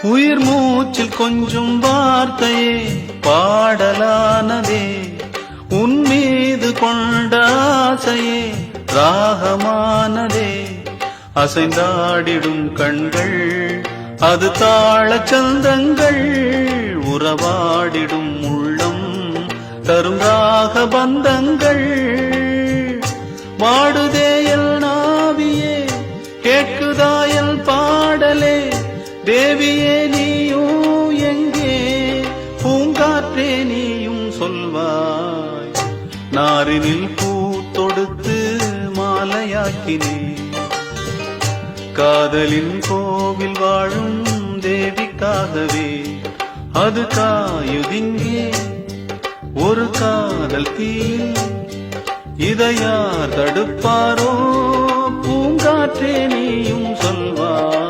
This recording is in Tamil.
உயிர் மூச்சில் கொஞ்சம் வார்த்தையே பாடலானதே, உன் மீது கொண்ட ஆசையே ராகமானதே. அசைந்தாடிடும் கண்கள் அது தாளச் சந்தங்கள், உறவாடிடும் உள்ளம் தரும் ராக பந்தங்கள். வாடுதேயல் நாவியே கேட்குதாயல் பாடலே, தேவியே நீயும் எங்கே, பூங்காற்றே நீயும் சொல்வாய். நாரினில் பூ தொடுத்து மாலையாக்கினே, காதலின் கோவில் வாழும் தேவிக்காகவே. அது காயுதிங்கே ஒரு காதல் தீயில், இதை யார் தடுப்பாரோ, பூங்காற்றே நீயும் சொல்வாய்.